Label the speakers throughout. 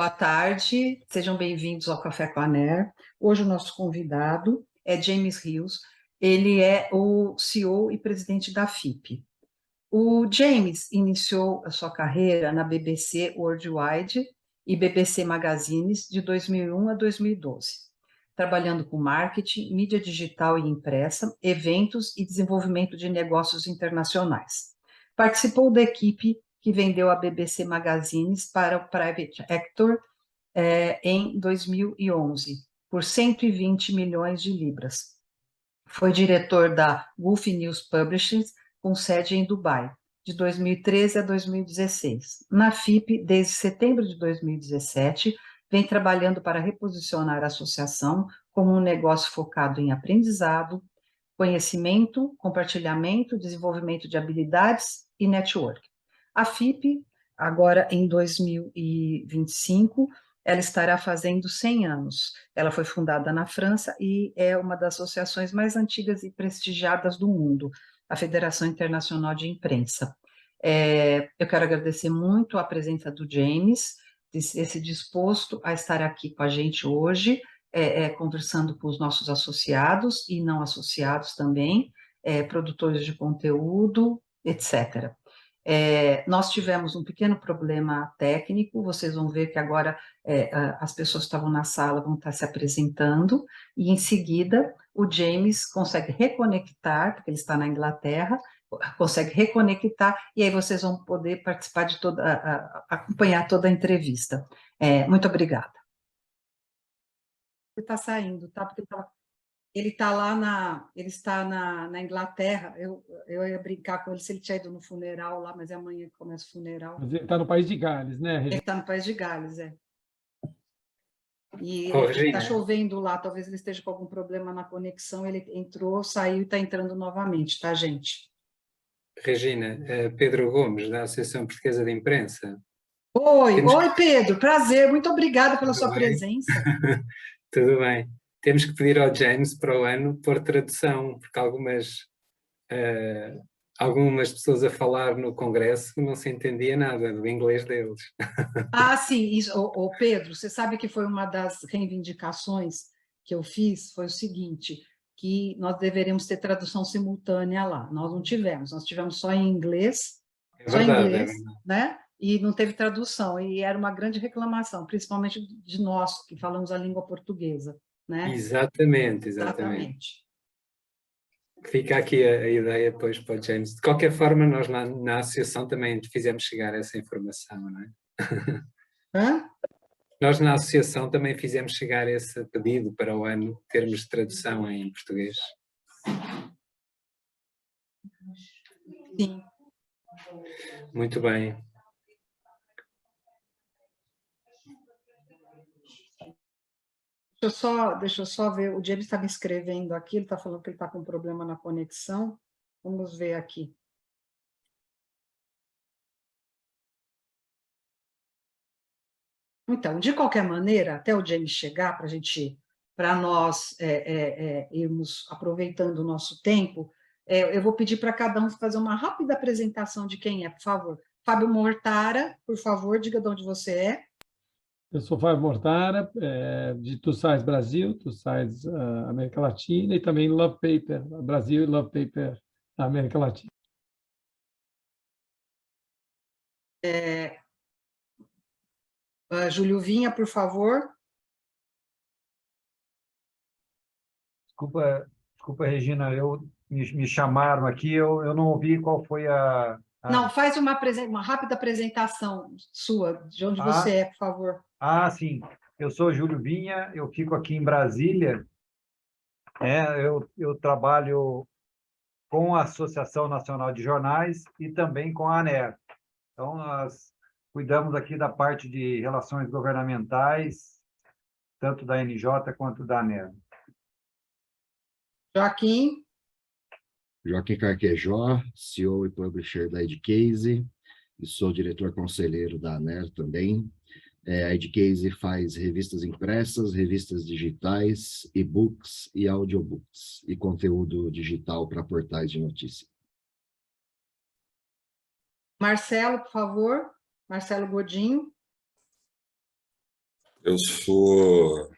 Speaker 1: Boa tarde, sejam bem-vindos ao Café com a NER. Hoje o nosso convidado é James Rios, ele é o CEO e presidente da FIP. O James iniciou a sua carreira na BBC Worldwide e BBC Magazines de 2001 a 2012, trabalhando com marketing, mídia digital e impressa, eventos e desenvolvimento de negócios internacionais. Participou da equipe que vendeu a BBC Magazines para o Private Actor em 2011, por 120 milhões de libras. Foi diretor da Wolf News Publishing, com sede em Dubai, de 2013 a 2016. Na FIP, desde setembro de 2017, vem trabalhando para reposicionar a associação como um negócio focado em aprendizado, conhecimento, compartilhamento, desenvolvimento de habilidades e network. A FIP, agora em 2025, ela estará fazendo 100 anos. Ela foi fundada na França e é uma das associações mais antigas e prestigiadas do mundo, a Federação Internacional de Imprensa. Eu quero agradecer muito a presença do James, esse disposto a estar aqui com a gente hoje, conversando com os nossos associados e não associados também, produtores de conteúdo, etc. Nós tivemos um pequeno problema técnico, vocês vão ver que agora as pessoas que estavam na sala vão estar se apresentando, e em seguida o James consegue reconectar, porque ele está na Inglaterra, consegue reconectar, e aí vocês vão poder participar de acompanhar toda a entrevista. Muito obrigada. Ele está saindo, tá? Porque ele está lá ele está na Inglaterra. Eu ia brincar com ele se ele tinha ido no funeral lá, mas é amanhã que começa o funeral.
Speaker 2: Mas ele está no País de Gales, né,
Speaker 1: Ele
Speaker 2: Regina?
Speaker 1: está no País de Gales, E
Speaker 3: Regina,
Speaker 1: está chovendo lá, talvez ele esteja com algum problema na conexão. Ele entrou, saiu e está entrando novamente, tá, gente?
Speaker 3: Regina, Pedro Gomes, da Associação Portuguesa de Imprensa.
Speaker 1: Oi, Pedro, prazer, muito obrigada pela sua presença.
Speaker 3: Tudo bem. Temos que pedir ao James para o ano pôr tradução, porque algumas pessoas a falar no Congresso não se entendia nada do inglês deles.
Speaker 1: Ah, sim, isso, Pedro, você sabe que foi uma das reivindicações que eu fiz, foi o seguinte, que nós deveríamos ter tradução simultânea lá. Nós não tivemos, nós tivemos só em inglês, né? E não teve tradução, e era uma grande reclamação, principalmente de nós, que falamos a língua portuguesa, né?
Speaker 3: Exatamente. Fica aqui a ideia depois para o James. De qualquer forma, nós na associação também fizemos chegar essa informação, não é?
Speaker 1: Hã?
Speaker 3: Nós na associação também fizemos chegar esse pedido para o ano, termos de tradução em português.
Speaker 1: Sim.
Speaker 3: Muito bem.
Speaker 1: Deixa eu só ver, o James está me escrevendo aqui, ele está falando que ele está com problema na conexão. Vamos ver aqui. Então, de qualquer maneira, até o James chegar, para nós irmos aproveitando o nosso tempo, eu vou pedir para cada um fazer uma rápida apresentação de quem é, por favor. Fábio Mortara, por favor, diga de onde você é.
Speaker 2: Eu sou Fábio Mortara, de Two Sides Brasil, Two Sides América Latina, e também Love Paper Brasil e Love Paper América Latina.
Speaker 1: Júlio Vinha, por favor.
Speaker 4: Desculpa, Regina, me chamaram aqui, eu não ouvi qual foi a...
Speaker 1: Não, faz uma rápida apresentação sua, de onde você é, por favor.
Speaker 4: Sim. Eu sou Júlio Vinha, eu fico aqui em Brasília. Eu trabalho com a Associação Nacional de Jornais e também com a ANER. Então, nós cuidamos aqui da parte de relações governamentais, tanto da NJ quanto da ANER.
Speaker 1: Joaquim
Speaker 5: Carquejó, CEO e Publisher da Edcase, e sou diretor conselheiro da ANER também. A Edcase faz revistas impressas, revistas digitais, e-books e audiobooks, e conteúdo digital para portais de notícia.
Speaker 1: Marcelo, por favor. Marcelo Godinho.
Speaker 6: Eu sou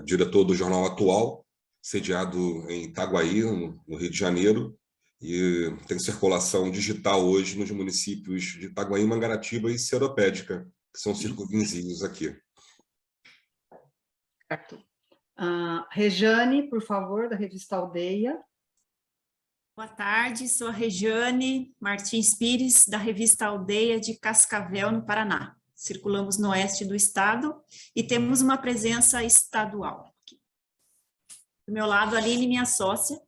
Speaker 6: diretor do Jornal Atual, sediado em Itaguaí, no Rio de Janeiro, e tem circulação digital hoje nos municípios de Itaguaí, Mangaratiba e Seropédica, que são circunvizinhos aqui.
Speaker 1: Certo. Rejane, por favor, da revista Aldeia.
Speaker 7: Boa tarde, sou a Rejane Martins Pires, da revista Aldeia de Cascavel, no Paraná. Circulamos no oeste do estado e temos uma presença estadual. Do meu lado, Aline, minha sócia.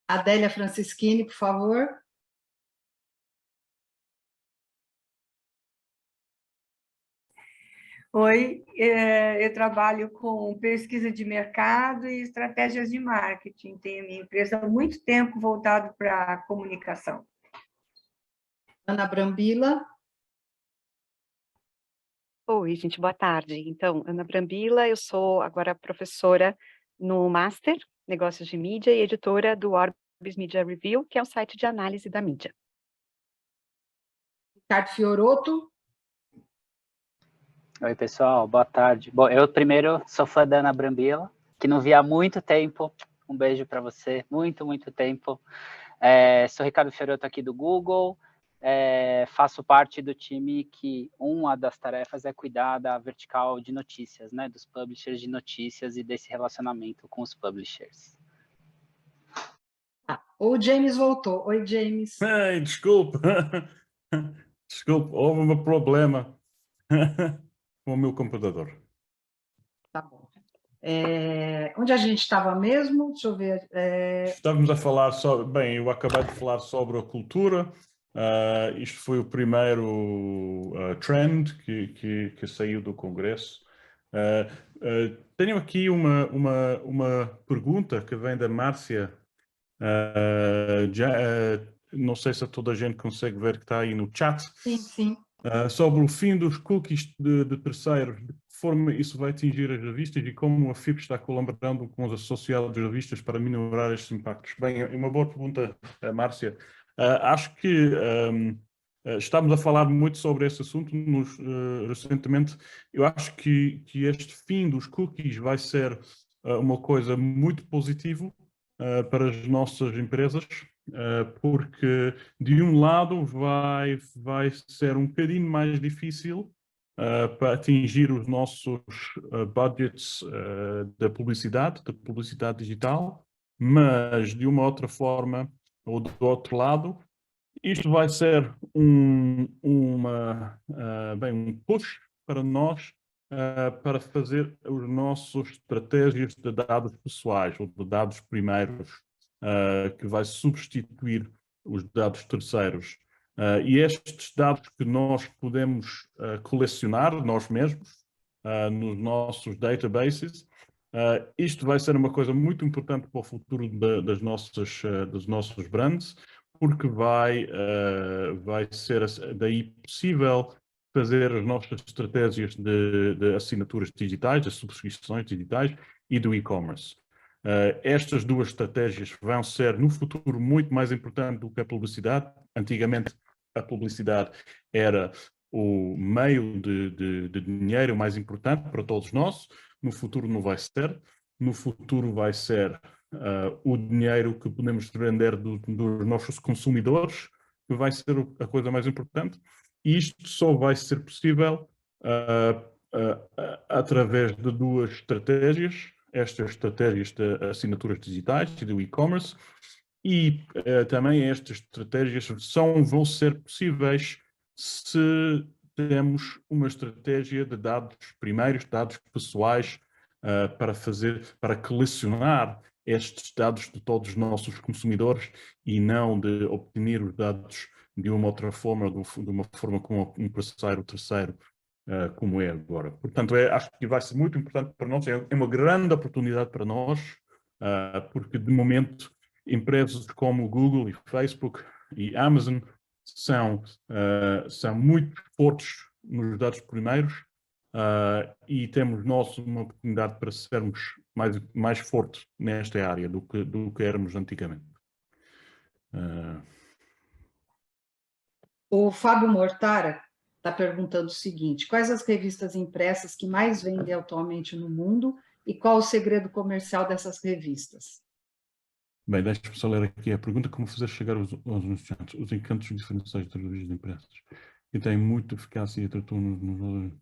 Speaker 1: Adélia Francischini, por favor.
Speaker 8: Oi, eu trabalho com pesquisa de mercado e estratégias de marketing. Tenho minha empresa há muito tempo voltado para a comunicação.
Speaker 1: Ana Brambila.
Speaker 9: Oi, gente, boa tarde. Então, Ana Brambila, eu sou agora professora no Master, Negócios de Mídia, e editora do Orbis Media Review, que é um site de análise da mídia.
Speaker 1: Ricardo Fiorotto.
Speaker 10: Oi, pessoal, boa tarde. Bom, eu primeiro sou fã da Ana Brambila, que não via há muito tempo. Um beijo para você, muito, muito tempo. Sou Ricardo Fiorotto aqui do Google, faço parte do time que uma das tarefas é cuidar da vertical de notícias, né, dos publishers de notícias e desse relacionamento com os publishers.
Speaker 1: O James voltou. Oi, James.
Speaker 11: Ei, desculpe. Desculpe, houve um problema com o meu computador.
Speaker 1: Tá bom. Onde a gente estava mesmo? Deixa eu ver.
Speaker 11: Estávamos a falar sobre... Bem, eu acabei de falar sobre a cultura. Isto foi o primeiro trend que saiu do Congresso. Tenho aqui uma pergunta que vem da Márcia. Não sei se toda a gente consegue ver que está aí no chat.
Speaker 1: Sim, sim.
Speaker 11: Sobre o fim dos cookies de terceiros, de que forma isso vai atingir as revistas e como a FIP está colaborando com os associados de revistas para minorar estes impactos? Bem, é uma boa pergunta, Márcia. Acho que estamos a falar muito sobre esse assunto recentemente. Eu acho que este fim dos cookies vai ser uma coisa muito positiva para as nossas empresas, porque de um lado vai ser um bocadinho mais difícil para atingir os nossos budgets da publicidade digital, mas de uma outra forma, ou do outro lado, isto vai ser um push para nós para fazer os nossos estratégias de dados pessoais ou de dados primeiros, que vai substituir os dados terceiros. E estes dados que nós podemos colecionar nós mesmos nos nossos databases, isto vai ser uma coisa muito importante para o futuro dos nossos brands, porque vai ser daí possível fazer as nossas estratégias de assinaturas digitais, de subscrições digitais e do e-commerce. Estas duas estratégias vão ser, no futuro, muito mais importantes do que a publicidade. Antigamente, a publicidade era o meio de dinheiro mais importante para todos nós. No futuro não vai ser. No futuro vai ser o dinheiro que podemos vender dos nossos consumidores, que vai ser a coisa mais importante. E isto só vai ser possível através de duas estratégias, estas estratégias de assinaturas digitais e do e-commerce, e também estas estratégias vão ser possíveis se temos uma estratégia de dados primeiros, dados pessoais, para colecionar estes dados de todos os nossos consumidores e não de obter os dados de uma outra forma, de uma forma com um terceiro, como é agora. Portanto, acho que vai ser muito importante para nós, é uma grande oportunidade para nós, porque de momento empresas como Google e Facebook e Amazon são muito fortes nos dados primeiros, e temos nós uma oportunidade para sermos mais fortes nesta área do que éramos antigamente.
Speaker 1: O Fábio Mortara está perguntando o seguinte: quais as revistas impressas que mais vendem atualmente no mundo e qual o segredo comercial dessas revistas?
Speaker 11: Bem, deixe-me só ler aqui a pergunta: como fazer chegar aos anunciantes os encantos diferenciais das revistas impressas, que têm muita eficácia e atratam nos.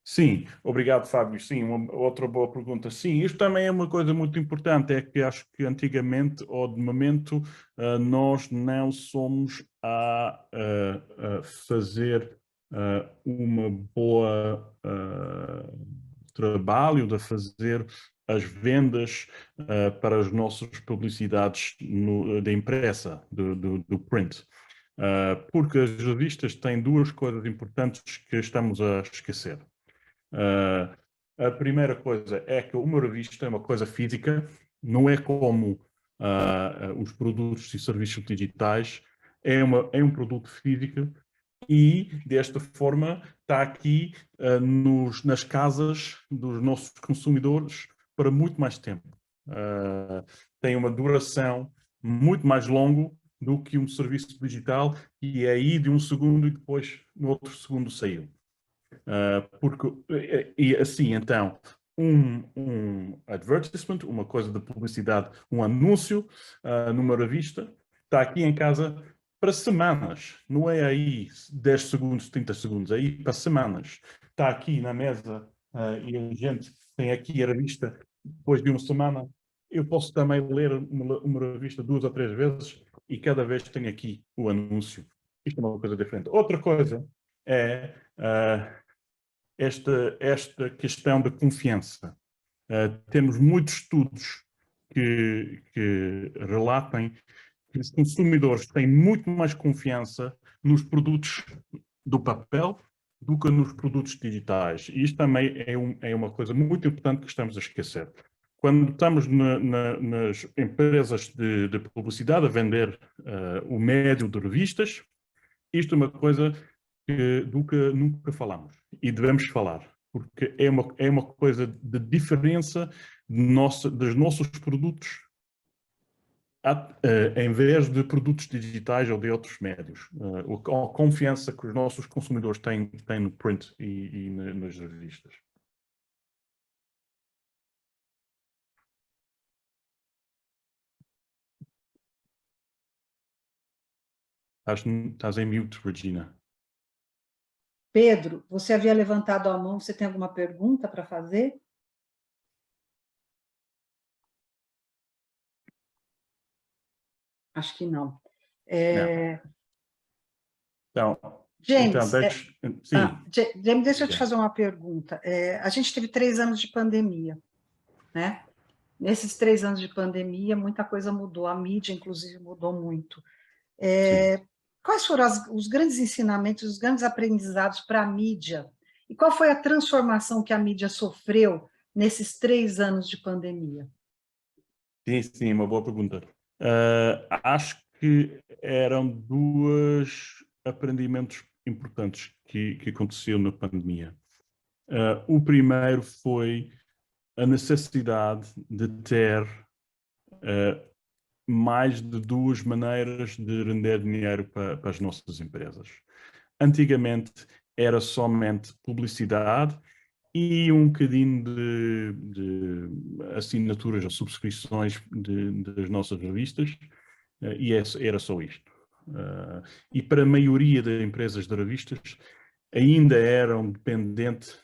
Speaker 11: Sim, obrigado, Fábio. Sim, outra boa pergunta. Sim, isto também é uma coisa muito importante, é que acho que antigamente, ou de momento, nós não somos a fazer uma boa trabalho de fazer as vendas para as nossas publicidades da impressa, do print. Porque as revistas têm duas coisas importantes que estamos a esquecer. A primeira coisa é que uma revista é uma coisa física, não é como os produtos e serviços digitais, é um produto físico e, desta forma, está aqui nas casas dos nossos consumidores para muito mais tempo. Tem uma duração muito mais longa do que um serviço digital, e é aí de um segundo e depois no outro segundo saiu. E assim, então, um advertisement, uma coisa de publicidade, um anúncio numa revista, está aqui em casa para semanas. Não é aí 10 segundos, 30 segundos, é aí para semanas. Está aqui na mesa e a gente tem aqui a revista depois de uma semana. Eu posso também ler uma revista 2 ou 3 vezes e cada vez tenho aqui o anúncio. Isto é uma coisa diferente. Outra coisa é esta questão da confiança. Temos muitos estudos que relatam que os consumidores têm muito mais confiança nos produtos do papel do que nos produtos digitais. E isto também é uma coisa muito importante que estamos a esquecer. Quando estamos nas empresas de publicidade a vender o médio de revistas, isto é uma coisa que nunca falamos e devemos falar, porque é uma coisa de diferença dos nossos produtos em vez de produtos digitais ou de outros médios. A confiança que os nossos consumidores têm no print e nas revistas. Estás em mute, Regina.
Speaker 1: Pedro, você havia levantado a mão, você tem alguma pergunta para fazer? Acho que não. James, James, deixa eu te fazer uma pergunta. A gente teve 3 anos de pandemia, né? Nesses 3 anos de pandemia, muita coisa mudou, a mídia, inclusive, mudou muito. Quais foram os grandes ensinamentos, os grandes aprendizados para a mídia? E qual foi a transformação que a mídia sofreu nesses 3 anos de pandemia?
Speaker 11: Sim, uma boa pergunta. Acho que eram 2 aprendimentos importantes que aconteceu na pandemia. O primeiro foi a necessidade de ter mais de 2 maneiras de render dinheiro para as nossas empresas. Antigamente era somente publicidade e um bocadinho de assinaturas ou subscrições das nossas revistas, e era só isto. E para a maioria das empresas de revistas ainda eram dependentes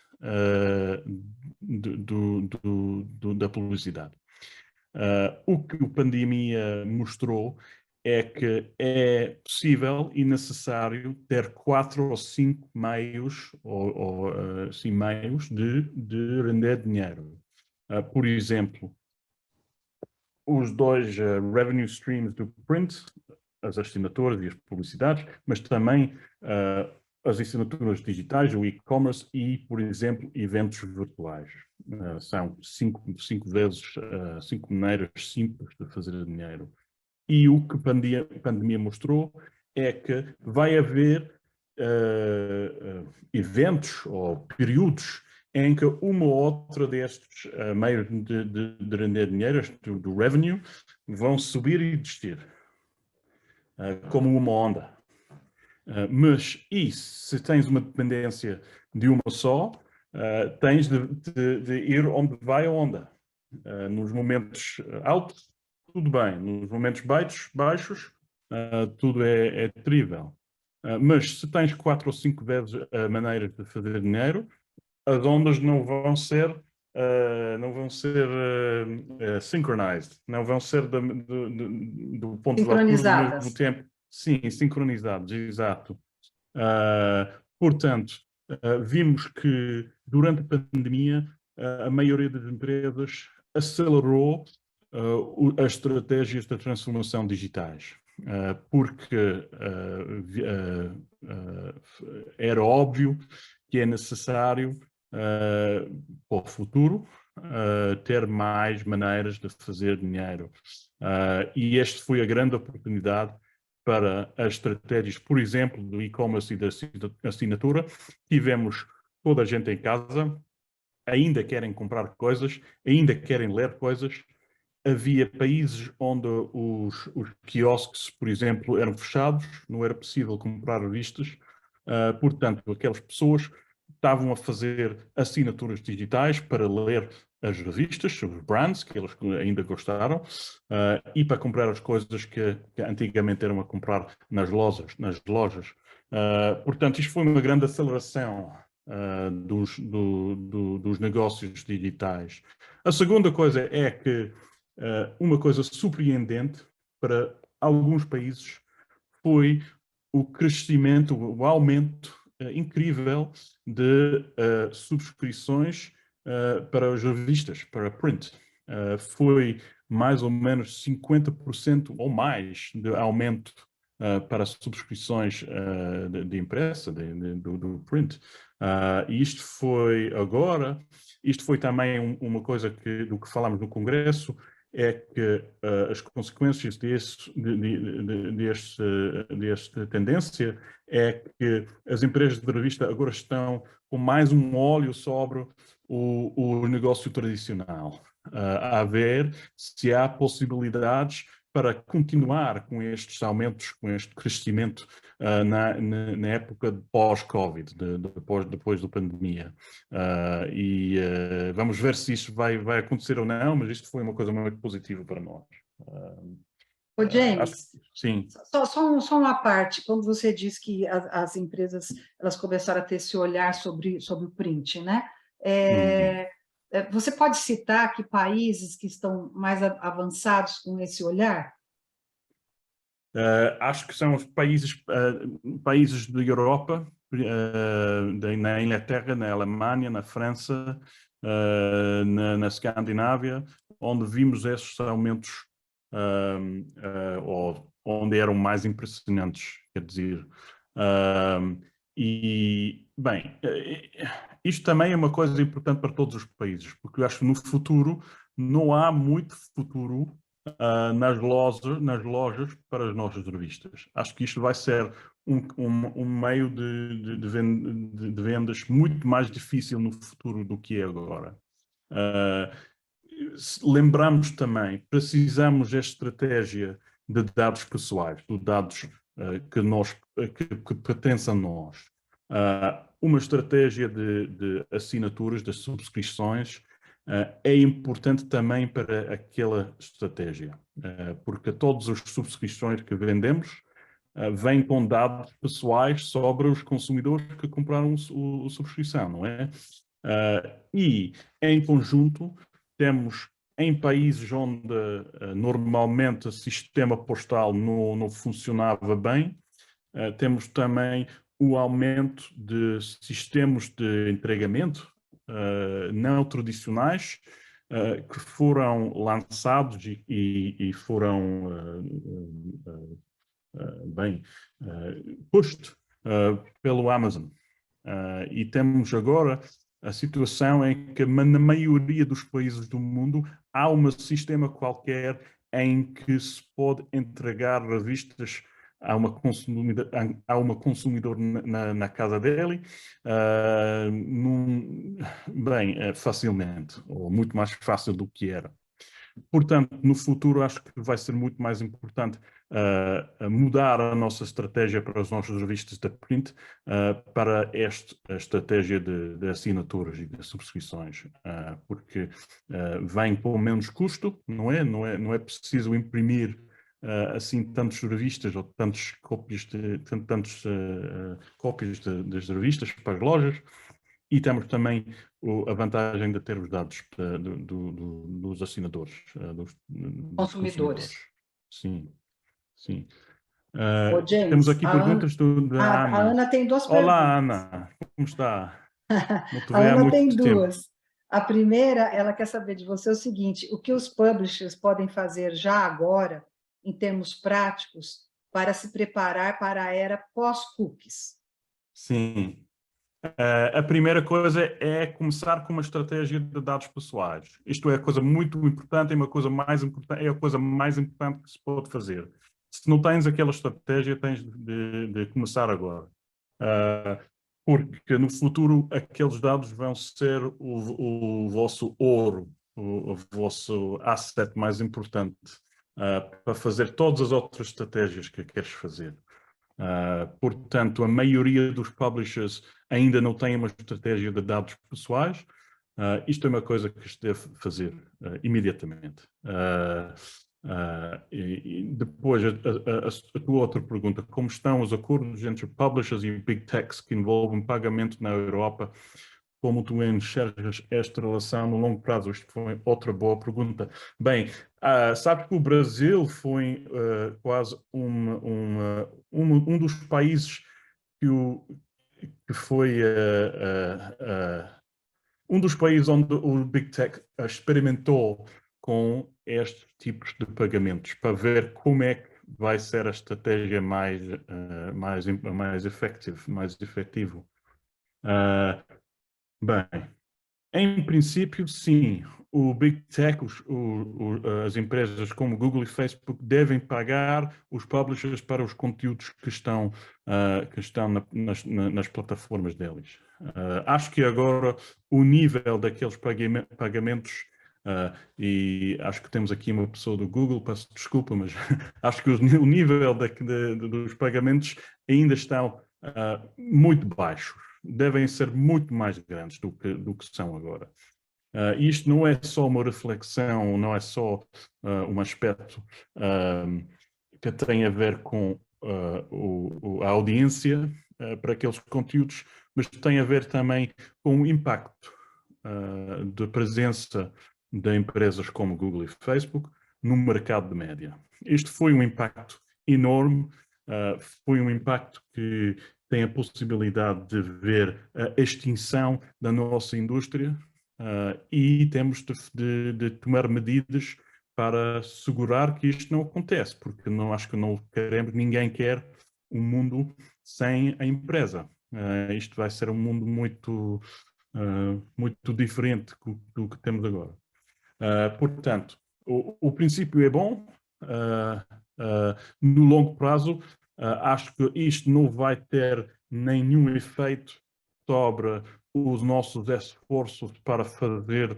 Speaker 11: da publicidade. O que a pandemia mostrou é que é possível e necessário ter 4 ou 5 meios, meios de render dinheiro. Por exemplo, os 2 revenue streams do print, as assinaturas e as publicidades, mas também as assinaturas digitais, o e-commerce e, por exemplo, eventos virtuais. São 5 maneiras simples de fazer dinheiro. E o que a pandemia mostrou é que vai haver eventos ou períodos em que uma ou outra destes meios de render dinheiro, do revenue, vão subir e descer, como uma onda. Mas, e se tens uma dependência de uma só, tens de ir onde vai a onda. Nos momentos altos, tudo bem. Nos momentos baixos, tudo é terrível. Mas se tens 4 ou 5 vezes maneiras de fazer dinheiro, as ondas não vão ser synchronized, não vão ser do ponto de altura do mesmo tempo. Sim, sincronizados, exato. Portanto, vimos que durante a pandemia a maioria das empresas acelerou as estratégias de transformação digitais, porque era óbvio que é necessário para o futuro ter mais maneiras de fazer dinheiro. E esta foi a grande oportunidade para as estratégias, por exemplo, do e-commerce e da assinatura. Tivemos toda a gente em casa, ainda querem comprar coisas, ainda querem ler coisas. Havia países onde os quiosques, por exemplo, eram fechados, não era possível comprar revistas. Portanto, aquelas pessoas estavam a fazer assinaturas digitais para ler as revistas, os brands que eles ainda gostaram, e para comprar as coisas que antigamente eram a comprar nas lojas. Portanto, isto foi uma grande aceleração dos negócios digitais. A segunda coisa é que uma coisa surpreendente para alguns países foi o crescimento, o aumento incrível de subscrições para as revistas, para print. Foi mais ou menos 50% ou mais de aumento para subscrições de impressa, do print. E isto foi agora, isto foi também uma coisa do que falámos no Congresso, é que as consequências desta tendência é que as empresas de revista agora estão com mais um olho sobre o negócio tradicional, a ver se há possibilidades para continuar com estes aumentos, com este crescimento na época pós-Covid, depois da pandemia. Vamos ver se isso vai acontecer ou não, mas isto foi uma coisa muito positiva para nós.
Speaker 1: Ô, James,
Speaker 11: sim.
Speaker 1: Só uma parte, quando você diz que as empresas elas começaram a ter esse olhar sobre o print, né? Você pode citar que países que estão mais avançados com esse olhar?
Speaker 11: Acho que são os países da Europa, na Inglaterra, na Alemanha, na França, na Escandinávia, onde vimos esses aumentos, ou onde eram mais impressionantes, quer dizer. Bem, isto também é uma coisa importante para todos os países, porque eu acho que no futuro não há muito futuro nas lojas para as nossas revistas. Acho que isto vai ser um meio de vendas muito mais difícil no futuro do que é agora. Lembramos também, precisamos desta estratégia de dados pessoais, de dados que pertencem a nós. Uma estratégia de assinaturas, de subscrições, é importante também para aquela estratégia, porque todas as subscrições que vendemos vêm com dados pessoais sobre os consumidores que compraram a subscrição, não é? E, em conjunto, temos em países onde normalmente o sistema postal não funcionava bem, temos também o aumento de sistemas de entregamento não tradicionais que foram lançados e foram pushed pelo Amazon. E temos agora a situação em que na maioria dos países do mundo há um sistema qualquer em que se pode entregar revistas a uma consumidor na casa dele, facilmente, ou muito mais fácil do que era. Portanto, no futuro, acho que vai ser muito mais importante mudar a nossa estratégia para as nossas revistas da print para a estratégia de assinaturas e de subscrições, porque vem com menos custo, não é preciso imprimir assim tantas revistas ou tantas cópias das revistas para as lojas. E temos também a vantagem de ter os dados dos assinadores, dos consumidores. Sim, sim.
Speaker 1: Ô, James,
Speaker 11: temos aqui
Speaker 1: a
Speaker 11: perguntas da
Speaker 1: a
Speaker 11: Ana.
Speaker 1: Ana tem duas
Speaker 11: Olá,
Speaker 1: perguntas.
Speaker 11: Ana. Como está? Não te
Speaker 1: A
Speaker 11: vejo há
Speaker 1: Ana tem
Speaker 11: muito tempo.
Speaker 1: duas. A primeira, ela quer saber de você o seguinte: o que os publishers podem fazer já agora, em termos práticos, para se preparar para a era pós-cookies?
Speaker 11: Sim. A primeira coisa é começar com uma estratégia de dados pessoais. Isto é a coisa muito importante, é a coisa mais importante que se pode fazer. Se não tens aquela estratégia, tens de começar agora. Porque no futuro aqueles dados vão ser o vosso ouro, o vosso asset mais importante para fazer todas as outras estratégias que queres fazer. Portanto, a maioria dos publishers ainda não tem uma estratégia de dados pessoais. Isto é uma coisa que se deve fazer imediatamente. E depois, a tua outra pergunta, como estão os acordos entre publishers e big techs que envolvem pagamento na Europa? Como tu enxergas esta relação no longo prazo? Isto foi outra boa pergunta. Bem, sabes que o Brasil foi quase um dos países que foi um dos países onde o Big Tech experimentou com estes tipos de pagamentos para ver como é que vai ser a estratégia mais efetivo. Bem, em princípio, sim. O Big Tech, as empresas como Google e Facebook devem pagar os publishers para os conteúdos que estão nas plataformas deles. Acho que agora o nível daqueles pagamentos, e acho que temos aqui uma pessoa do Google, peço desculpa, mas acho que o nível dos pagamentos ainda estão muito baixos. Devem ser muito mais grandes do que são agora. Isto não é só uma reflexão, não é só um aspecto que tem a ver com a audiência para aqueles conteúdos, mas tem a ver também com o impacto da presença de empresas como Google e Facebook no mercado de média. Isto foi um impacto enorme, foi um impacto que tem a possibilidade de ver a extinção da nossa indústria e temos de tomar medidas para assegurar que isto não acontece, porque acho que não queremos, ninguém quer um mundo sem a empresa. Isto vai ser um mundo muito diferente do que temos agora. Portanto, o princípio é bom. No longo prazo, acho que isto não vai ter nenhum efeito sobre os nossos esforços para fazer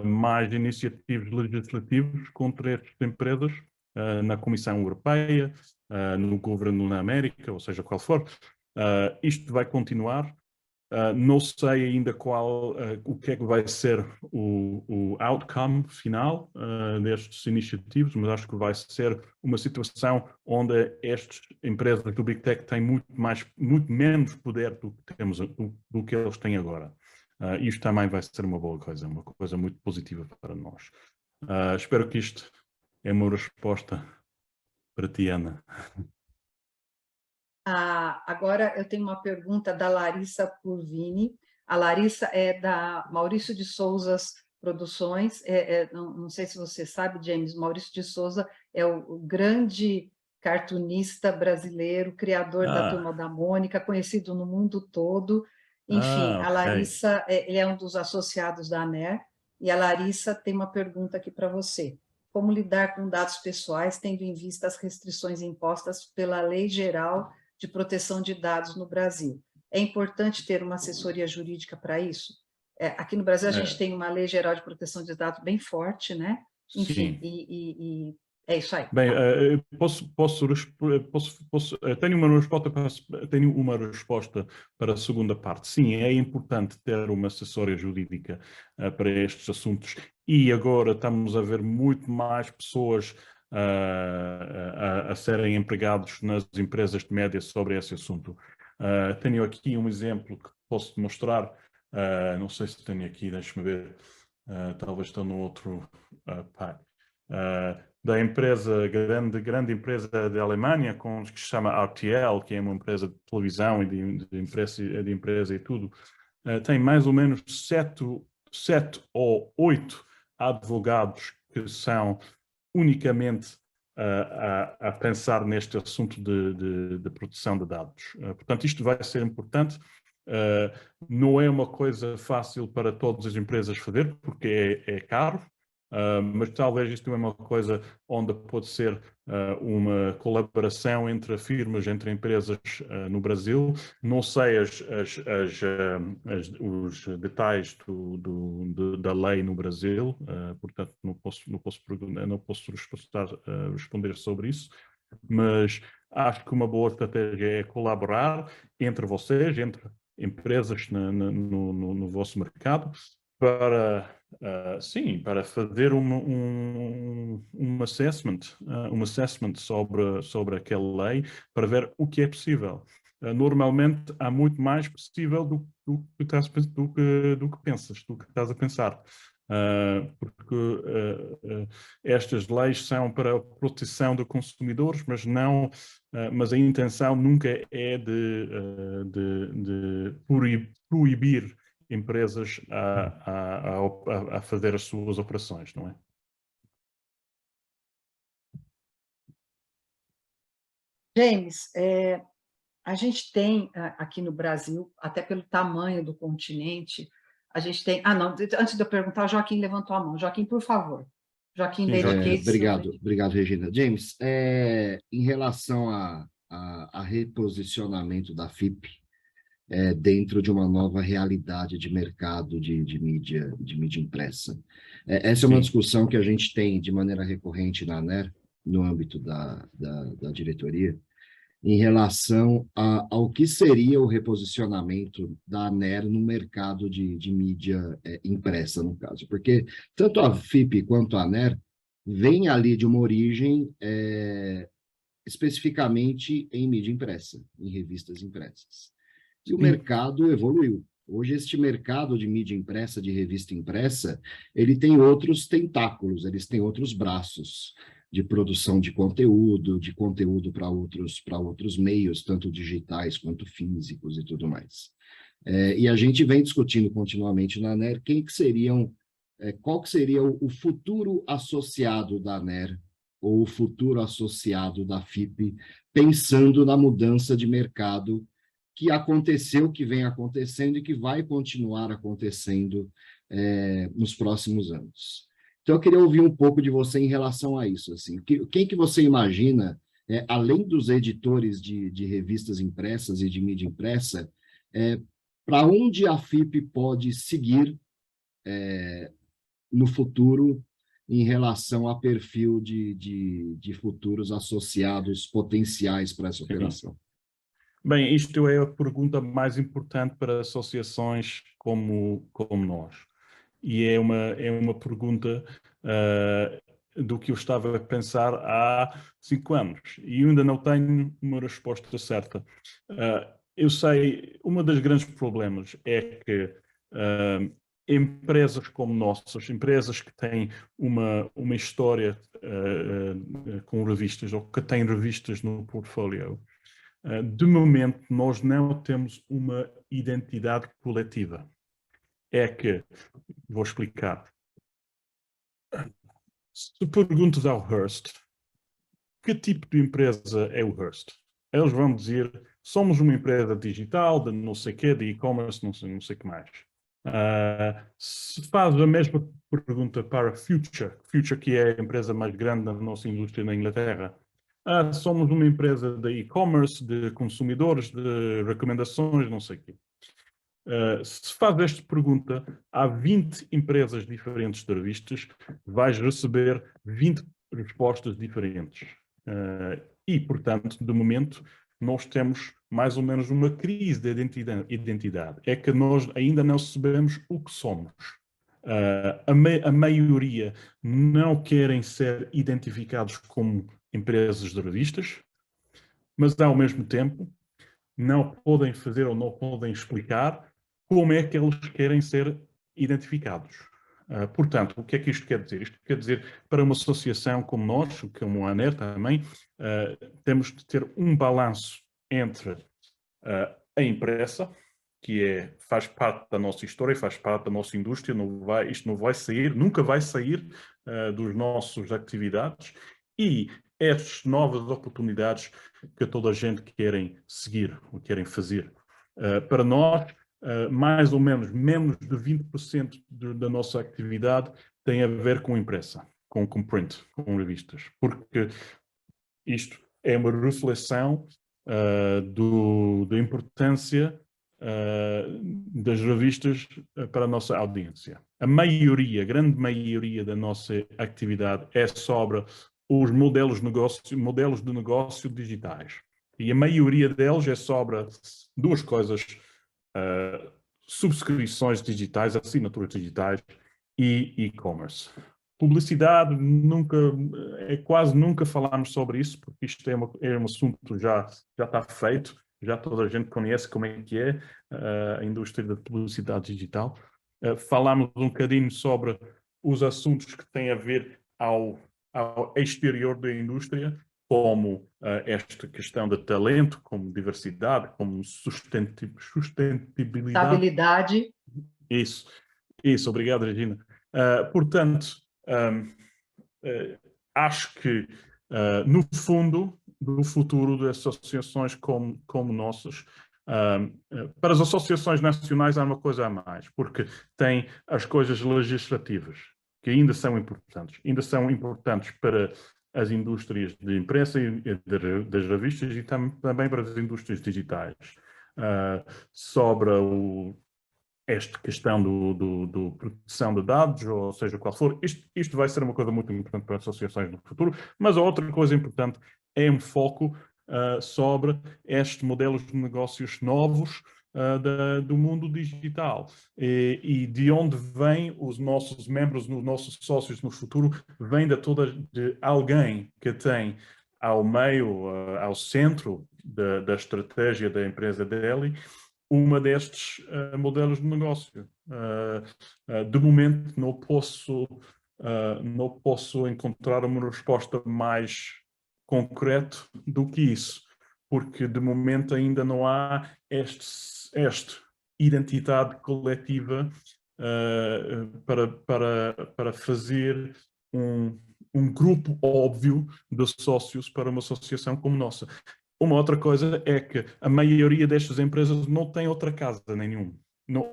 Speaker 11: mais iniciativas legislativas contra estas empresas na Comissão Europeia, no governo na América, ou seja, qual for. Isto vai continuar. Não sei ainda o que é que vai ser o outcome final destes iniciativos, mas acho que vai ser uma situação onde estas empresas do Big Tech têm muito menos poder do que eles têm agora. Isto também vai ser uma boa coisa, uma coisa muito positiva para nós. Espero que isto é uma resposta para ti, Ana.
Speaker 1: Agora eu tenho uma pergunta da Larissa Purvini. A Larissa é da Maurício de Souza Produções. Não sei se você sabe, James, Maurício de Souza é o grande cartunista brasileiro, criador da Turma da Mônica, conhecido no mundo todo. Enfim,
Speaker 11: Okay.
Speaker 1: a Larissa ele é um dos associados da ANER, e a Larissa tem uma pergunta aqui para você. Como lidar com dados pessoais, tendo em vista as restrições impostas pela Lei Geral de Proteção de Dados no Brasil? É importante ter uma assessoria jurídica para isso? Aqui no Brasil a gente tem uma Lei Geral de Proteção de Dados bem forte, né? Enfim,
Speaker 11: Sim.
Speaker 1: É isso aí.
Speaker 11: Bem, tenho uma resposta para a segunda parte. Sim, é importante ter uma assessoria jurídica para estes assuntos, e agora estamos a ver muito mais pessoas a serem empregados nas empresas de média sobre esse assunto. Tenho aqui um exemplo que posso mostrar. Não sei se tenho aqui, deixe-me ver. Talvez estou no outro pack. Da empresa, grande empresa da Alemanha, que se chama RTL, que é uma empresa de televisão e de empresa e tudo, tem mais ou menos 7 ou 8 advogados que são unicamente a pensar neste assunto de proteção de dados. Portanto, isto vai ser importante. Não é uma coisa fácil para todas as empresas fazer, porque é caro. Mas talvez isto é uma coisa onde pode ser uma colaboração entre firmas, entre empresas no Brasil. Não sei os detalhes da lei no Brasil, portanto não posso responder sobre isso, mas acho que uma boa estratégia é colaborar entre vocês, entre empresas no vosso mercado, para fazer um assessment sobre aquela lei, para ver o que é possível. Normalmente há muito mais possível do que pensas, do que estás a pensar. Porque estas leis são para a proteção de consumidores, mas a intenção nunca é de proibir empresas a fazer as suas operações, não é?
Speaker 1: James, a gente tem aqui no Brasil, até pelo tamanho do continente, a gente tem... não, antes de eu perguntar, o Joaquim levantou a mão. Joaquim, por favor. Joaquim,
Speaker 5: obrigado, Regina. James, em relação a reposicionamento da FIP dentro de uma nova realidade de mercado de mídia impressa, essa é uma discussão que a gente tem de maneira recorrente na ANER, no âmbito da diretoria, em relação ao que seria o reposicionamento da ANER no mercado de mídia impressa, no caso. Porque tanto a FIP quanto a ANER vêm ali de uma origem especificamente em mídia impressa, em revistas impressas. E o mercado evoluiu. Hoje, este mercado de mídia impressa, de revista impressa, ele tem outros tentáculos, eles têm outros braços de produção de conteúdo para outros meios, tanto digitais quanto físicos e tudo mais. E a gente vem discutindo continuamente na ANER qual que seria o futuro associado da ANER ou o futuro associado da FIP, pensando na mudança de mercado que aconteceu, que vem acontecendo e que vai continuar acontecendo nos próximos anos. Então, eu queria ouvir um pouco de você em relação a isso. Assim, quem que você imagina, além dos editores de revistas impressas e de mídia impressa, para onde a FIP pode seguir no futuro em relação a perfil de futuros associados potenciais para essa operação?
Speaker 11: Bem, isto é a pergunta mais importante para associações como nós. E é uma pergunta do que eu estava a pensar há 5 anos. E eu ainda não tenho uma resposta certa. Eu sei, um dos grandes problemas é que empresas como nossas, empresas que têm uma história com revistas, ou que têm revistas no portfólio, de momento, nós não temos uma identidade coletiva. Vou explicar. Se perguntas ao Hearst, que tipo de empresa é o Hearst? Eles vão dizer, somos uma empresa digital, de não sei o quê, de e-commerce, não sei o que mais. Se faz a mesma pergunta para Future, que é a empresa mais grande da nossa indústria na Inglaterra, somos uma empresa de e-commerce, de consumidores, de recomendações, não sei o quê. se faz esta pergunta a 20 empresas diferentes de revistas, vais receber 20 respostas diferentes. E, portanto, de momento, nós temos mais ou menos uma crise de identidade. É que nós ainda não sabemos o que somos. A maioria não querem ser identificados como empresas de revistas, mas, ao mesmo tempo, não podem fazer ou não podem explicar como é que eles querem ser identificados. Portanto, o que é que isto quer dizer? Isto quer dizer, para uma associação como nós, como a ANER também, temos de ter um balanço entre a imprensa, que faz parte da nossa história, faz parte da nossa indústria, isto não vai sair, nunca vai sair dos nossos atividades, e estas novas oportunidades que toda a gente querem seguir, ou querem fazer. Para nós, mais ou menos de 20% da nossa atividade tem a ver com impressa, com print, com revistas, porque isto é uma reflexão da importância das revistas para a nossa audiência. A grande maioria da nossa atividade é sobre os modelos de negócio digitais. E a maioria deles é sobre duas coisas: subscrições digitais, assinaturas digitais e e-commerce. Publicidade, quase nunca falamos sobre isso, porque isto é um assunto que já está feito, já toda a gente conhece como é que é a indústria da publicidade digital. Falamos um bocadinho sobre os assuntos que têm a ver ao exterior da indústria, como esta questão de talento, como diversidade, como sustentabilidade.
Speaker 1: Estabilidade.
Speaker 11: Isso, obrigado, Regina. Portanto, acho que, no fundo, do futuro de associações como nossas, para as associações nacionais há uma coisa a mais, porque tem as coisas legislativas, que ainda são importantes para as indústrias de imprensa e das revistas e também para as indústrias digitais. Sobre esta questão do proteção de dados, ou seja, qual for, isto vai ser uma coisa muito importante para as associações no futuro, mas a outra coisa importante é um foco sobre estes modelos de negócios novos do mundo digital e de onde vêm os nossos membros, os nossos sócios no futuro, vem de alguém que tem ao meio, ao centro da estratégia da empresa dele, uma destes modelos de negócio. De momento não posso encontrar uma resposta mais concreta do que isso, porque de momento ainda não há esta identidade coletiva para fazer um grupo óbvio de sócios para uma associação como nossa. Uma outra coisa é que a maioria destas empresas não tem outra casa nenhuma.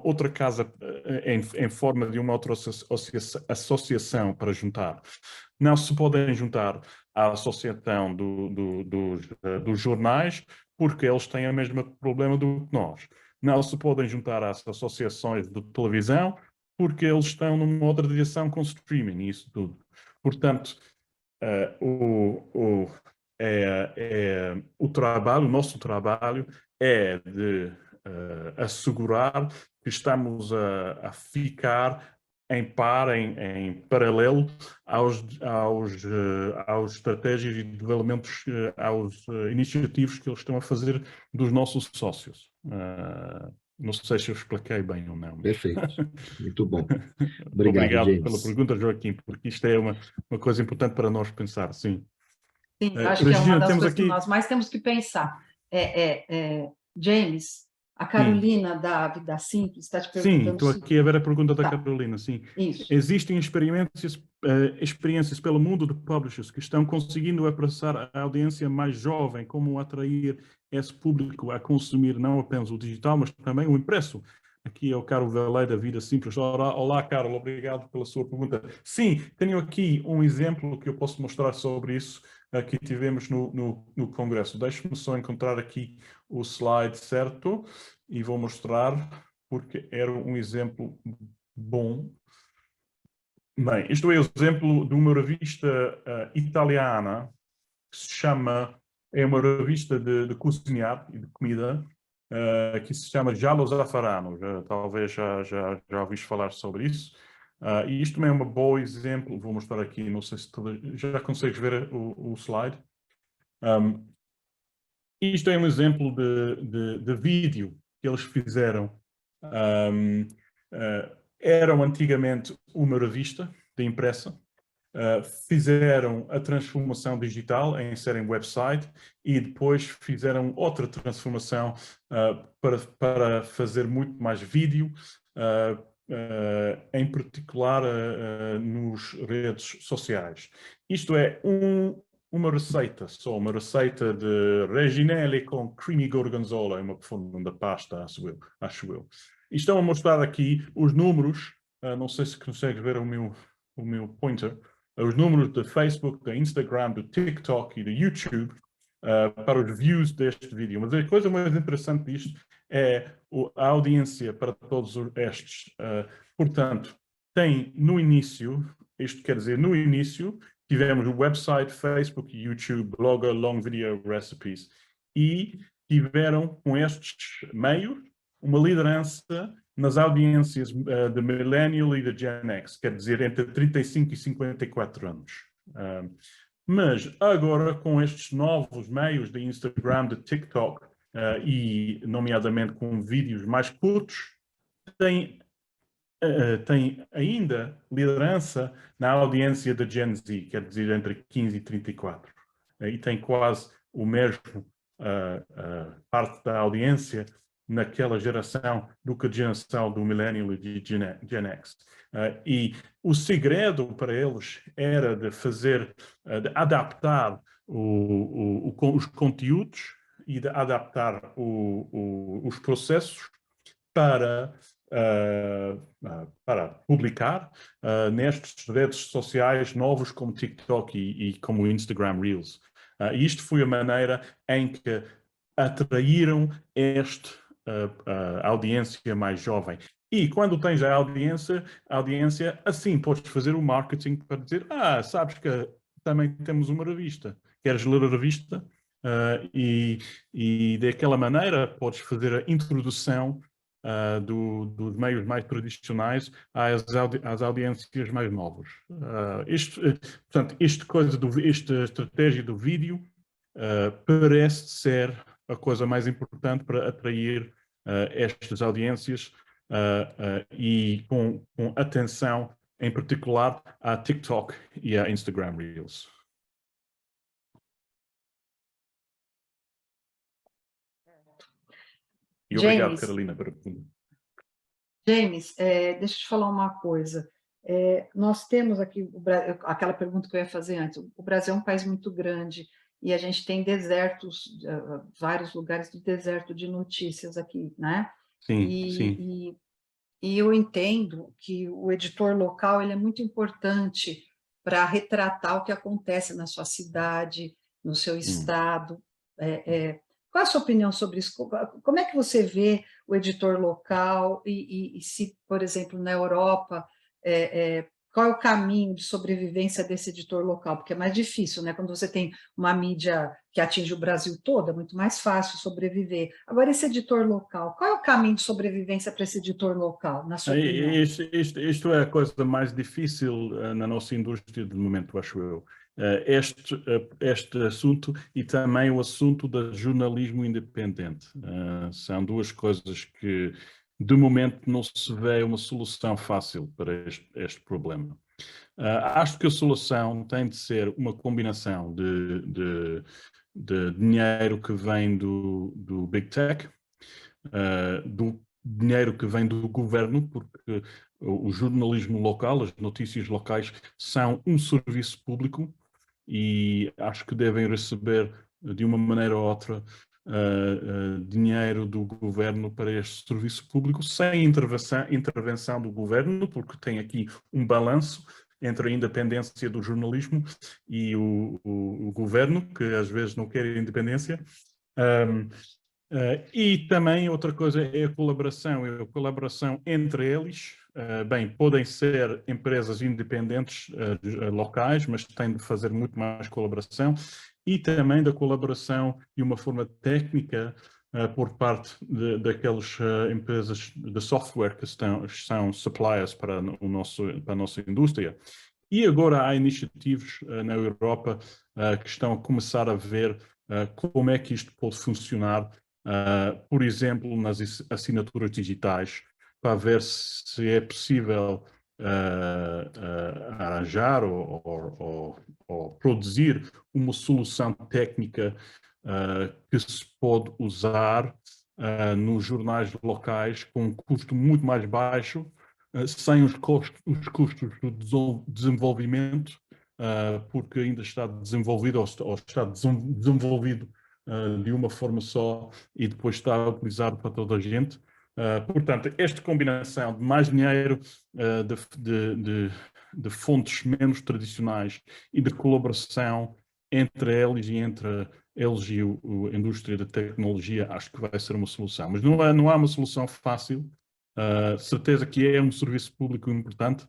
Speaker 11: Outra casa em forma de uma outra associação para juntar. Não se podem juntar à associação dos jornais, porque eles têm o mesmo problema do que nós. Não se podem juntar às associações de televisão, porque eles estão numa outra direção com streaming e isso tudo. Portanto, o nosso trabalho é de assegurar que estamos a ficar em paralelo às estratégias e desenvolvimentos, aos iniciativos que eles estão a fazer dos nossos sócios. Não sei se eu expliquei bem ou não.
Speaker 5: Perfeito, muito bom. Obrigado James.
Speaker 11: Pela pergunta, Joaquim, porque isto é uma coisa importante para nós pensar, sim.
Speaker 1: Sim, acho que é uma das coisas que nós mais temos que pensar. James, a Carolina da Vida Simples está te perguntando...
Speaker 11: Sim, estou aqui a ver a pergunta da Carolina, sim.
Speaker 1: Isso.
Speaker 11: Existem experiências pelo mundo de publishers que estão conseguindo abraçar a audiência mais jovem, como atrair esse público a consumir não apenas o digital, mas também o impresso? Aqui é o Carlos Velay da Vida Simples. Olá, Carlos, obrigado pela sua pergunta. Sim, tenho aqui um exemplo que eu posso mostrar sobre isso, que tivemos no Congresso. Deixe-me só encontrar aqui o slide certo e vou mostrar. porque era um exemplo bom. Bem, isto é o exemplo de uma revista italiana que se chama, é uma revista de cozinhar e de comida, que se chama Giallo Zaffarano. Talvez já ouviste falar sobre isso. E isto também é um bom exemplo, vou mostrar aqui, não sei se já consegues ver o slide. Isto é um exemplo de vídeo que eles fizeram. Eram antigamente uma revista de impressa, fizeram a transformação digital em serem website e depois fizeram outra transformação para fazer muito mais vídeo, em particular nos redes sociais. Isto é uma receita de reginelli com creamy gorgonzola, é uma profunda pasta, acho eu. E estão a mostrar aqui os números, não sei se consegues ver o meu pointer, os números do Facebook, do Instagram, do TikTok e do YouTube para os views deste vídeo. Mas a coisa mais interessante disto é a audiência para todos estes. Portanto, tem no início, isto quer dizer, no início, tivemos o website, Facebook, YouTube, Blogger, Long Video Recipes. E tiveram, com estes meios, uma liderança nas audiências de Millennial e de Gen X, quer dizer, entre 35 e 54 anos. Mas agora, com estes novos meios de Instagram, de TikTok, e nomeadamente com vídeos mais curtos, tem ainda liderança na audiência da Gen Z, quer dizer, entre 15 e 34. E tem quase o mesmo parte da audiência naquela geração do que a geração do Millennial e de Gen X. E o segredo para eles era de de adaptar os conteúdos e de adaptar os processos para publicar nestas redes sociais novos como TikTok e como o Instagram Reels. E isto foi a maneira em que atraíram a audiência mais jovem. E quando tens a audiência, assim podes fazer o marketing para dizer, sabes que também temos uma revista. Queres ler a revista? E daquela maneira podes fazer a introdução dos meios mais tradicionais às audiências mais novas. Portanto, esta estratégia do vídeo parece ser a coisa mais importante para atrair estas audiências e com atenção, em particular, a TikTok e a Instagram Reels. E obrigado,
Speaker 1: James,
Speaker 11: Carolina, pela pergunta.
Speaker 1: James, deixa eu te falar uma coisa. Nós temos aqui aquela pergunta que eu ia fazer antes. O Brasil é um país muito grande e a gente tem desertos, vários lugares de deserto de notícias aqui, né?
Speaker 11: Sim, sim.
Speaker 1: E eu entendo que o editor local ele é muito importante para retratar o que acontece na sua cidade, no seu estado. Qual é a sua opinião sobre isso? Como é que você vê o editor local e se, por exemplo, na Europa, qual é o caminho de sobrevivência desse editor local? Porque é mais difícil, né? Quando você tem uma mídia que atinge o Brasil todo, é muito mais fácil sobreviver. Agora, esse editor local, qual é o caminho de sobrevivência para esse editor local, na sua opinião?
Speaker 11: Isto é a coisa mais difícil na nossa indústria de momento, acho eu. Este assunto e também o assunto do jornalismo independente. São duas coisas que, de momento, não se vê uma solução fácil para este problema. Acho que a solução tem de ser uma combinação de dinheiro que vem do Big Tech, do dinheiro que vem do governo, porque o jornalismo local, as notícias locais, são um serviço público e acho que devem receber, de uma maneira ou outra, dinheiro do governo para este serviço público, sem intervenção do governo, porque tem aqui um balanço entre a independência do jornalismo e o governo, que às vezes não quer independência. E também outra coisa é a colaboração entre eles. Bem, podem ser empresas independentes locais, mas têm de fazer muito mais colaboração. E também da colaboração de uma forma técnica por parte daquelas empresas de software que são suppliers para a nossa indústria. E agora há iniciativas na Europa que estão a começar a ver como é que isto pode funcionar, por exemplo, nas assinaturas digitais, para ver se é possível arranjar ou produzir uma solução técnica que se pode usar nos jornais locais com um custo muito mais baixo, sem os custos do desenvolvimento, porque ainda está desenvolvido ou está desenvolvido de uma forma só e depois está utilizado para toda a gente. Portanto, esta combinação de mais dinheiro, de fontes menos tradicionais e de colaboração entre eles e a indústria da tecnologia, acho que vai ser uma solução. Mas não há uma solução fácil. Certeza que é um serviço público importante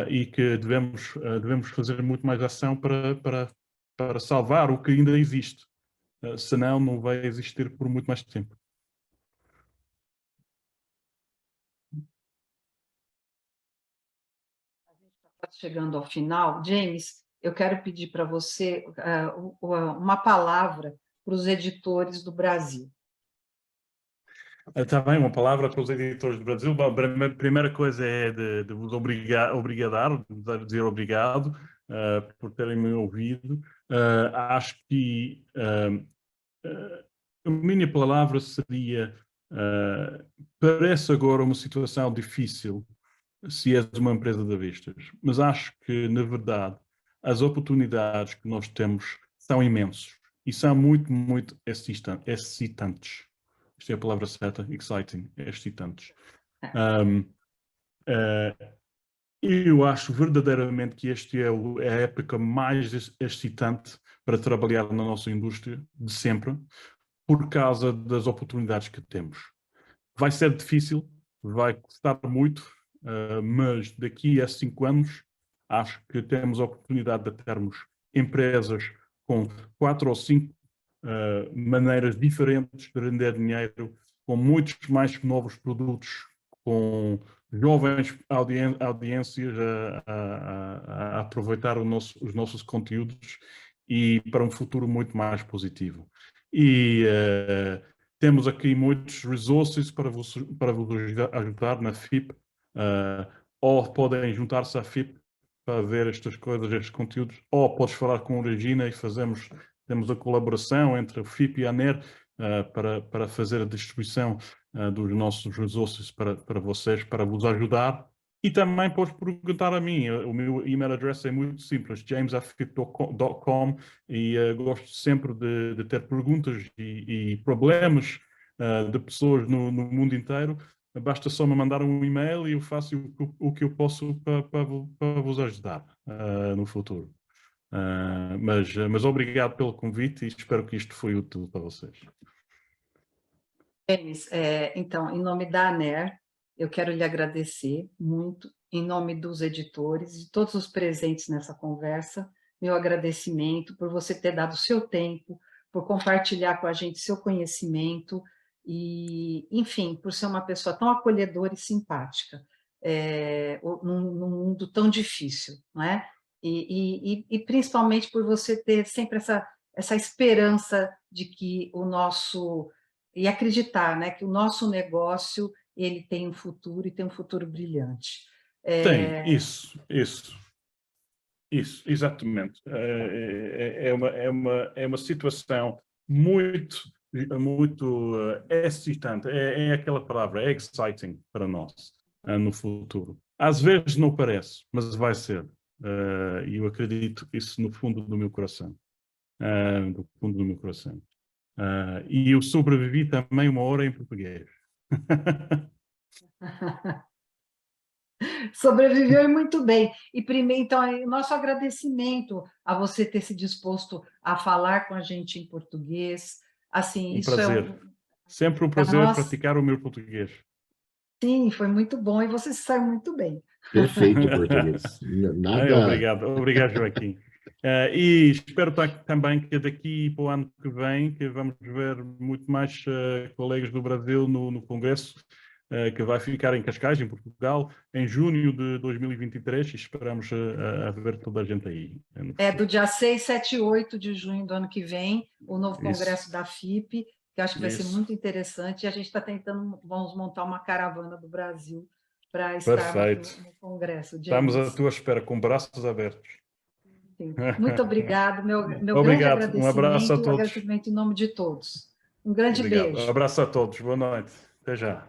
Speaker 11: e que devemos fazer muito mais ação para salvar o que ainda existe. Senão não vai existir por muito mais tempo.
Speaker 1: Chegando ao final, James, eu quero pedir para você uma palavra para os editores do Brasil.
Speaker 11: Está bem, uma palavra para os editores do Brasil. Bom, a primeira coisa é de vos dizer obrigado por terem me ouvido. Acho que a minha palavra seria, parece agora uma situação difícil se és uma empresa de avistas, mas acho que, na verdade, as oportunidades que nós temos são imensos e são muito, muito excitantes. Esta é a palavra certa, exciting, excitantes. Eu acho verdadeiramente que esta é a época mais excitante para trabalhar na nossa indústria de sempre, por causa das oportunidades que temos. Vai ser difícil, vai custar muito, mas daqui a 5 anos acho que temos a oportunidade de termos empresas com 4 ou 5 maneiras diferentes de render dinheiro, com muitos mais novos produtos, com jovens audiências a aproveitar os nossos conteúdos e para um futuro muito mais positivo. E temos aqui muitos resources para vos ajudar na FIP, ou podem juntar-se à FIP para ver estas coisas, estes conteúdos, ou podes falar com a Regina e temos a colaboração entre a FIP e a ANER para fazer a distribuição dos nossos resources para vocês, para vos ajudar. E também podes perguntar a mim. O meu email address é muito simples, james@fip.com, e gosto sempre de ter perguntas e problemas de pessoas no mundo inteiro. Basta só me mandar um e-mail e eu faço o que eu posso para vos ajudar no futuro. Mas obrigado pelo convite e espero que isto foi útil para vocês.
Speaker 1: James, então, em nome da ANER, eu quero lhe agradecer muito, em nome dos editores, de todos os presentes nessa conversa, meu agradecimento por você ter dado o seu tempo, por compartilhar com a gente seu conhecimento e, enfim, por ser uma pessoa tão acolhedora e simpática, num mundo tão difícil, não é? E principalmente por você ter sempre essa esperança de que o nosso... e acreditar, né, que o nosso negócio ele tem um futuro e tem um futuro brilhante.
Speaker 11: Tem, isso, exatamente. É uma situação muito excitante, é aquela palavra, é exciting para nós no futuro. Às vezes não parece, mas vai ser. E eu acredito isso no fundo do meu coração. Do fundo do meu coração. E eu sobrevivi também 1 hora em português.
Speaker 1: Sobreviveu muito bem. E primeiro, então, nosso agradecimento a você ter se disposto a falar com a gente em português. Assim, isso
Speaker 11: prazer. Sempre um prazer
Speaker 1: Nossa.
Speaker 11: praticar o meu português.
Speaker 1: Sim, foi muito bom e você se saiu muito bem.
Speaker 5: Perfeito o português. Nada.
Speaker 11: Obrigado, Joaquim. E espero também que daqui para o ano que vem que vamos ver muito mais colegas do Brasil no Congresso, que vai ficar em Cascais, em Portugal, em junho de 2023, e esperamos a ver toda a gente aí.
Speaker 1: Do dia 6, 7 e 8 de junho do ano que vem, o novo
Speaker 11: Isso.
Speaker 1: congresso da FIP, que eu acho que vai ser
Speaker 11: Isso.
Speaker 1: muito interessante, e a gente está tentando, vamos montar uma caravana do Brasil para estar no congresso.
Speaker 11: Estamos
Speaker 1: James.
Speaker 11: à tua espera, com braços abertos.
Speaker 1: Sim. Muito obrigado, meu grande
Speaker 11: Obrigado.
Speaker 1: agradecimento,
Speaker 11: Um abraço a todos.
Speaker 1: agradecimento em nome de todos. Um grande
Speaker 11: Obrigado.
Speaker 1: beijo.
Speaker 11: Um abraço a todos. Boa noite. Até já.